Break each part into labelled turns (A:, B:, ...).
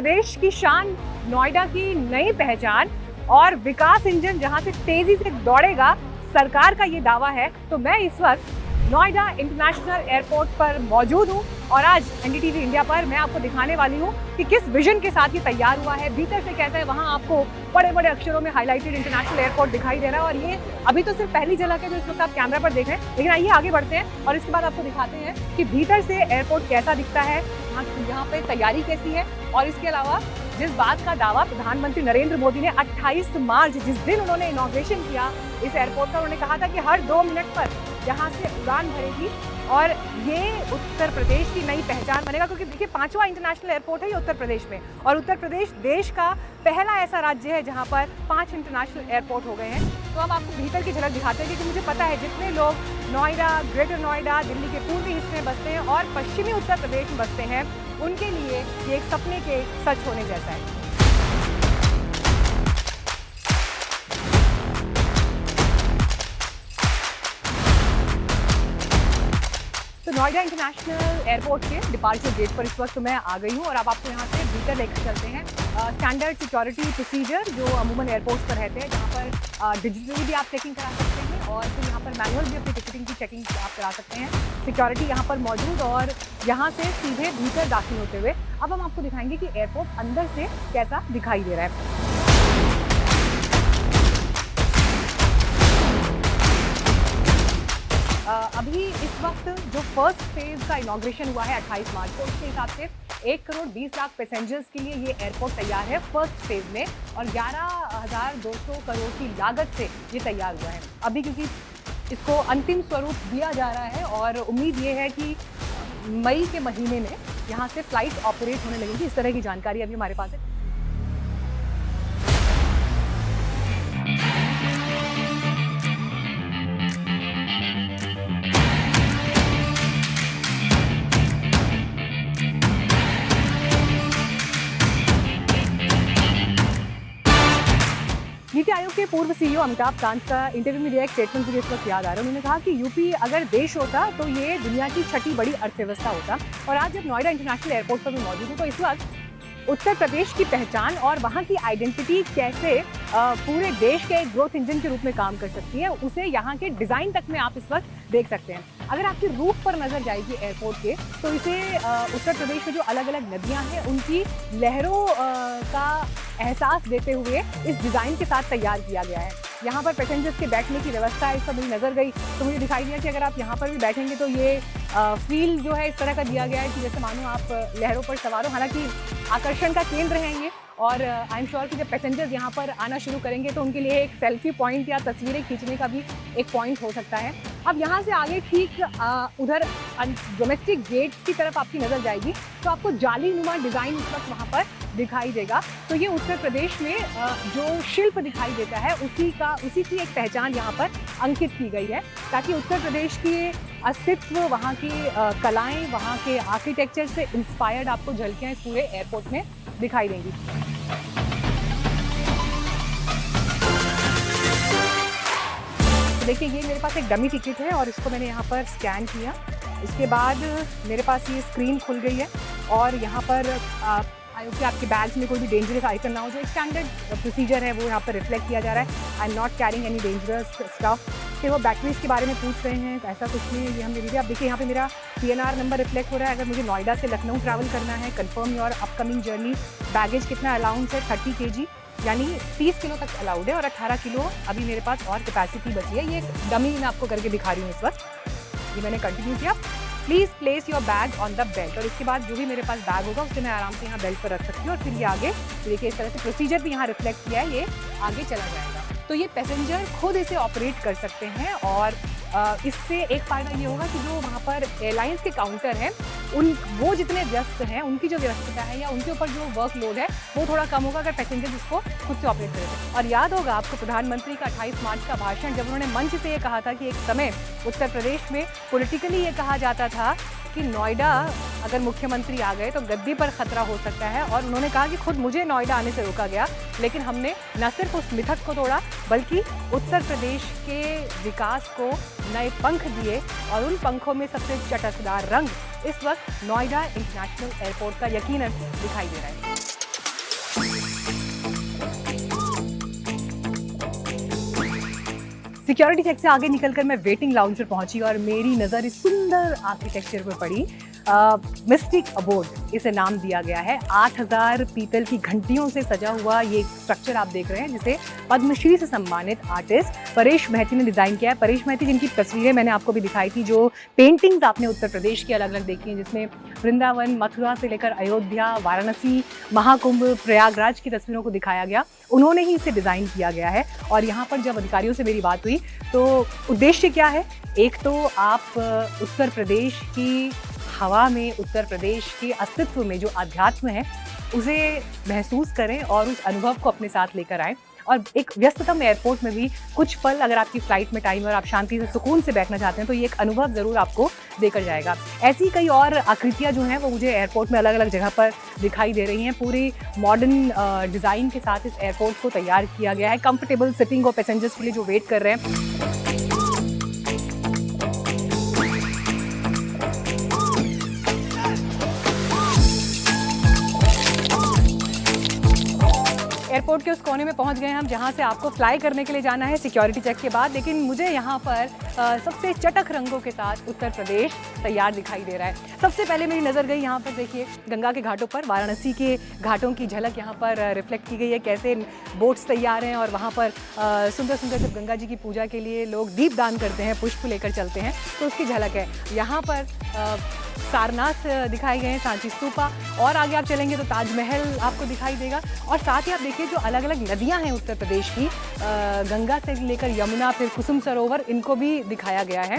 A: प्रदेश की शान, नोएडा की नई पहचान और विकास इंजन जहां से तेजी से दौड़ेगा, सरकार का ये दावा है। तो मैं इस वक्त नोएडा इंटरनेशनल एयरपोर्ट पर मौजूद हूँ और आज एनडीटीवी इंडिया पर मैं आपको दिखाने वाली हूँ कि किस विजन के साथ ये तैयार हुआ है, भीतर से कैसा है। वहाँ आपको बड़े बड़े अक्षरों में हाईलाइटेड इंटरनेशनल एयरपोर्ट दिखाई दे रहा है और ये अभी तो सिर्फ पहली झलक है जो इस वक्त आप कैमरा पर देख रहे हैं, लेकिन आइए आगे बढ़ते हैं और इसके बाद आपको दिखाते हैं कि भीतर से एयरपोर्ट कैसा दिखता है, यहाँ पे तैयारी कैसी है। और इसके अलावा जिस बात का दावा प्रधानमंत्री नरेंद्र मोदी ने 28 मार्च जिस दिन उन्होंने इनॉग्रेशन किया इस एयरपोर्ट का, उन्होंने कहा था कि हर 2 मिनट पर यहाँ से उड़ान भरेगी और ये उत्तर प्रदेश की नई पहचान बनेगा। क्योंकि देखिए 5वां इंटरनेशनल एयरपोर्ट है ये उत्तर प्रदेश में और उत्तर प्रदेश देश का पहला ऐसा राज्य है जहाँ पर 5 इंटरनेशनल एयरपोर्ट हो गए हैं। तो अब आपको भीतर की झलक दिखाते हैं क्योंकि मुझे पता है जितने लोग नोएडा, ग्रेटर नोएडा, दिल्ली के पूर्वी हिस्से में बसते हैं और पश्चिमी उत्तर प्रदेश में बसते हैं, उनके लिए ये एक सपने के सच होने जैसा है। तो नोएडा इंटरनेशनल एयरपोर्ट के डिपार्चर गेट पर इस वक्त मैं आ गई हूँ और अब आपको यहाँ से भीतर लेकर चलते हैं। स्टैंडर्ड सिक्योरिटी प्रोसीजर जो अमूमन एयरपोर्ट पर रहते हैं, जहाँ पर डिजिटली भी आप चेकिंग करा सकते हैं और फिर यहाँ पर मैनुअल भी अपनी टिकटिंग की चेकिंग आप करा सकते हैं। सिक्योरिटी यहाँ पर मौजूद और यहाँ से सीधे भीतर दाखिल होते हुए अब हम आपको दिखाएंगे कि एयरपोर्ट अंदर से कैसा दिखाई दे रहा है। अभी इस वक्त जो फर्स्ट फेज का इनॉग्रेशन हुआ है 28 मार्च को, उसके हिसाब से 1 करोड़ 20 लाख पैसेंजर्स के लिए ये एयरपोर्ट तैयार है फर्स्ट फेज में और 11,200 करोड़ की लागत से ये तैयार हुआ है। अभी क्योंकि इसको अंतिम स्वरूप दिया जा रहा है और उम्मीद ये है कि मई के महीने में यहाँ से फ्लाइट ऑपरेट होने लगेगी। इस तरह की जानकारी अभी हमारे पास है। नीति आयोग के पूर्व सीईओ अमिताभ कांत का इंटरव्यू में दिया एक स्टेटमेंट मुझे इस वक्त याद आ रहा है। उन्होंने कहा कि यूपी अगर देश होता तो ये दुनिया की 6ठी बड़ी अर्थव्यवस्था होता। और आज जब नोएडा इंटरनेशनल एयरपोर्ट पर मैं मौजूद हूँ तो इस वक्त उत्तर प्रदेश की पहचान और वहाँ की आइडेंटिटी कैसे पूरे देश के एक ग्रोथ इंजन के रूप में काम कर सकती है, उसे यहाँ के डिज़ाइन तक में आप इस वक्त देख सकते हैं। अगर आपकी रूफ पर नजर जाएगी एयरपोर्ट के तो इसे उत्तर प्रदेश में जो अलग अलग नदियाँ हैं उनकी लहरों का एहसास देते हुए इस डिज़ाइन के साथ तैयार किया गया है। यहाँ पर पैसेंजर्स के बैठने की व्यवस्था है, इस पर मेरी नज़र गई तो मुझे दिखाई दिया कि अगर आप यहाँ पर भी बैठेंगे तो ये फील जो है इस तरह का दिया गया है कि जैसे मानो आप लहरों पर सवार हो। हालांकि आकर्षण का केंद्र है ये और आई एम श्योर कि जब पैसेंजर्स यहाँ पर आना शुरू करेंगे तो उनके लिए एक सेल्फी पॉइंट या तस्वीरें खींचने का भी एक पॉइंट हो सकता है। अब यहाँ से आगे ठीक उधर डोमेस्टिक गेट्स की तरफ आपकी नज़र जाएगी तो आपको जालीनुमा डिज़ाइन इस वक्त वहाँ पर दिखाई देगा। तो ये उत्तर प्रदेश में जो शिल्प दिखाई देता है उसी की एक पहचान यहाँ पर अंकित की गई है ताकि उत्तर प्रदेश की अस्तित्व, वहाँ की कलाएं, वहाँ के आर्किटेक्चर से इंस्पायर्ड आपको झलकियाँ इस पूरे एयरपोर्ट में दिखाई देंगी। देखिए ये मेरे पास एक डमी टिकट है और इसको मैंने यहाँ पर स्कैन किया। इसके बाद मेरे पास ये स्क्रीन खुल गई है और यहाँ पर कि आपके बैग्स में कोई भी डेंजरस आइटम ना हो, जो एक स्टैंडर्ड प्रोसीजर है वो यहाँ पर रिफ्लेक्ट किया जा रहा है। I am not carrying any dangerous stuff. फिर वो बैटरीज के बारे में पूछ रहे हैं, ऐसा कुछ नहीं है, ये हम दे दीजिए। आप देखिए यहाँ पे मेरा PNR नंबर रिफ्लेक्ट हो रहा है। अगर मुझे नोएडा से लखनऊ ट्रैवल करना है, confirm your upcoming journey, baggage कितना अलाउंस है 30 kg यानी 30 किलो तक अलाउड है और 18 किलो अभी मेरे पास और कैपेसिटी बची है। ये डमी मैं आपको करके दिखा रही हूँ इस वक्त। ये मैंने कंटिन्यू किया, please place your bag on the belt. और इसके बाद जो भी मेरे पास बैग होगा उसे मैं आराम से यहाँ बेल्ट पर रख सकती हूँ और फिर ये आगे देखिए इस तरह से प्रोसीजर भी यहाँ रिफ्लेक्ट किया है, ये आगे चला जाएगा। तो ये पैसेंजर खुद इसे ऑपरेट कर सकते हैं और इससे एक फ़ायदा ये होगा कि जो वहाँ पर एयरलाइंस के काउंटर हैं वो जितने व्यस्त हैं, उनकी जो व्यस्तता है या उनके ऊपर जो वर्कलोड है वो थोड़ा कम होगा अगर पैसेंजर्स इसको खुद से ऑपरेट करें। और याद होगा आपको प्रधानमंत्री का 28 मार्च का भाषण, जब उन्होंने मंच से ये कहा था कि एक समय उत्तर प्रदेश में पॉलिटिकली ये कहा जाता था कि नोएडा अगर मुख्यमंत्री आ गए तो गद्दी पर खतरा हो सकता है। और उन्होंने कहा कि खुद मुझे नोएडा आने से रोका गया, लेकिन हमने न सिर्फ उस मिथक को तोड़ा बल्कि उत्तर प्रदेश के विकास को नए पंख दिए और उन पंखों में सबसे चटकदार रंग इस वक्त नोएडा इंटरनेशनल एयरपोर्ट का यकीनन दिखाई दे रहा है। सिक्योरिटी चेक से आगे निकलकर मैं वेटिंग लाउंज पर पहुंची और मेरी नज़र इस सुंदर आर्किटेक्चर पर पड़ी। मिस्टिक अबोर्ड इसे नाम दिया गया है। 8000 पीतल की घंटियों से सजा हुआ ये स्ट्रक्चर आप देख रहे हैं, जिसे पद्मश्री से सम्मानित आर्टिस्ट परेश महती ने डिज़ाइन किया है। परेश महती जिनकी तस्वीरें मैंने आपको भी दिखाई थी, जो पेंटिंग्स आपने उत्तर प्रदेश की अलग अलग देखी हैं, जिसमें वृंदावन, मथुरा से लेकर अयोध्या, वाराणसी, महाकुंभ, प्रयागराज की तस्वीरों को दिखाया गया, उन्होंने ही इसे डिज़ाइन किया गया है। और यहाँ पर जब अधिकारियों से मेरी बात हुई तो उद्देश्य क्या है, एक तो आप उत्तर प्रदेश की हवा में, उत्तर प्रदेश के अस्तित्व में जो अध्यात्म है उसे महसूस करें और उस अनुभव को अपने साथ लेकर आएँ। और एक व्यस्ततम एयरपोर्ट में भी कुछ पल अगर आपकी फ़्लाइट में टाइम है और आप शांति से सुकून से बैठना चाहते हैं तो ये एक अनुभव ज़रूर आपको देकर जाएगा। ऐसी कई और आकृतियाँ जो हैं वो मुझे एयरपोर्ट में अलग अलग जगह पर दिखाई दे रही हैं। पूरी मॉडर्न डिज़ाइन के साथ इस एयरपोर्ट को तैयार किया गया है, कंफर्टेबल सिटिंग और पैसेंजर्स के लिए जो वेट कर रहे हैं। एयरपोर्ट के उस कोने में पहुंच गए हम जहां से आपको फ्लाई करने के लिए जाना है सिक्योरिटी चेक के बाद। लेकिन मुझे यहां पर सबसे चटक रंगों के साथ उत्तर प्रदेश तैयार दिखाई दे रहा है। सबसे पहले मेरी नज़र गई यहाँ पर, देखिए गंगा के घाटों पर, वाराणसी के घाटों की झलक यहाँ पर रिफ्लेक्ट की गई है। कैसे बोट्स तैयार हैं और वहाँ पर सुंदर सुंदर जब गंगा जी की पूजा के लिए लोग दीप दान करते हैं, पुष्प लेकर चलते हैं, तो उसकी झलक है। यहाँ पर सारनाथ दिखाए गए हैं, सांची स्तूपा, और आगे आप चलेंगे तो ताजमहल आपको दिखाई देगा। और साथ ही आप देखिए जो अलग अलग नदियां हैं उत्तर प्रदेश की, गंगा से लेकर यमुना, फिर कुसुम सरोवर, इनको भी दिखाया गया है।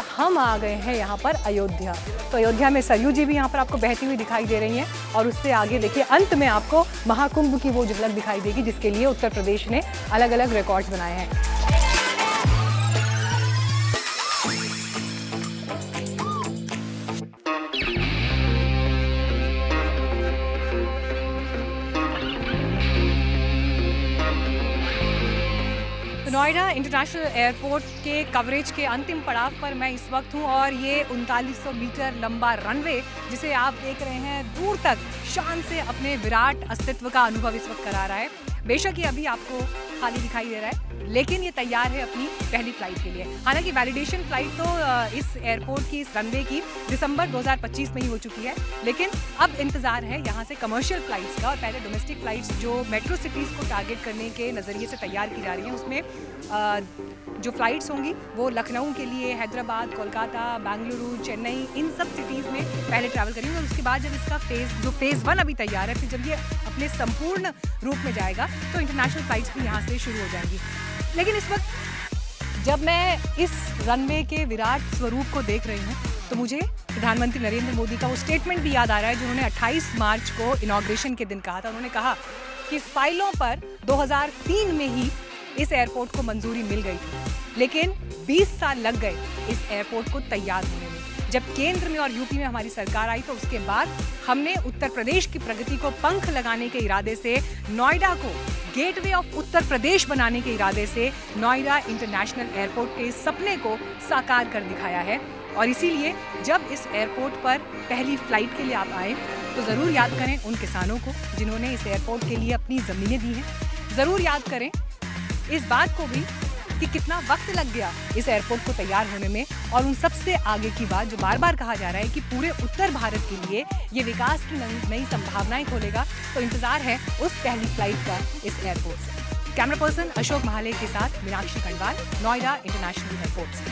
A: हम आ गए हैं यहाँ पर अयोध्या। तो अयोध्या में सरयू जी भी यहाँ पर आपको बहती हुई दिखाई दे रही हैं। और उससे आगे देखिए अंत में आपको महाकुंभ की वो झलक दिखाई देगी जिसके लिए उत्तर प्रदेश ने अलग अलग रिकॉर्ड्स बनाए हैं। नोएडा इंटरनेशनल एयरपोर्ट के कवरेज के अंतिम पड़ाव पर मैं इस वक्त हूँ और ये 3900 मीटर लंबा रनवे, जिसे आप देख रहे हैं, दूर तक शान से अपने विराट अस्तित्व का अनुभव इस वक्त करा रहा है। बेशक ये अभी आपको खाली दिखाई दे रहा है, लेकिन ये तैयार है अपनी पहली फ्लाइट के लिए। हालांकि वैलिडेशन फ्लाइट तो इस एयरपोर्ट की, इस रनवे की, दिसंबर 2025 में ही हो चुकी है, लेकिन अब इंतज़ार है यहाँ से कमर्शियल फ्लाइट्स का। और पहले डोमेस्टिक फ्लाइट्स जो मेट्रो सिटीज़ को टारगेट करने के नज़रिए से तैयार की जा रही हैं, उसमें जो फ्लाइट्स होंगी वो लखनऊ के लिए, हैदराबाद, कोलकाता, बेंगलुरु, चेन्नई, इन सब सिटीज़ में पहले ट्रैवल करेंगे। और उसके बाद जब इसका फेज़ 1 अभी तैयार है, फिर जब ये अपने संपूर्ण रूप में जाएगा तो इंटरनेशनल फ्लाइट्स भी यहाँ से शुरू हो जाएंगी। लेकिन इस वक्त जब मैं इस रनवे के विराट स्वरूप को देख रही हूँ तो मुझे प्रधानमंत्री नरेंद्र मोदी का वो स्टेटमेंट भी याद आ रहा है जो उन्होंने 28 मार्च को इनॉग्रेशन के दिन कहा था। उन्होंने कहा कि फाइलों पर 2003 में ही इस एयरपोर्ट को मंजूरी मिल गई थी, लेकिन 20 साल लग गए इस एयरपोर्ट को तैयार होने में। जब केंद्र में और यूपी में हमारी सरकार आई तो उसके बाद हमने उत्तर प्रदेश की प्रगति को पंख लगाने के इरादे से नोएडा को गेटवे ऑफ उत्तर प्रदेश बनाने के इरादे से नोएडा इंटरनेशनल एयरपोर्ट के सपने को साकार कर दिखाया है। और इसीलिए जब इस एयरपोर्ट पर पहली फ्लाइट के लिए आप आए तो ज़रूर याद करें उन किसानों को जिन्होंने इस एयरपोर्ट के लिए अपनी ज़मीनें दी हैं। ज़रूर याद करें इस बात को भी कि कितना वक्त लग गया इस एयरपोर्ट को तैयार होने में। और उन सबसे आगे की बात जो बार बार कहा जा रहा है कि पूरे उत्तर भारत के लिए ये विकास की नई संभावनाएं खोलेगा, तो इंतज़ार है उस पहली फ्लाइट का इस एयरपोर्ट से। कैमरा पर्सन अशोक महाले के साथ मीनाक्षी खंडवाल, नोएडा इंटरनेशनल एयरपोर्ट से।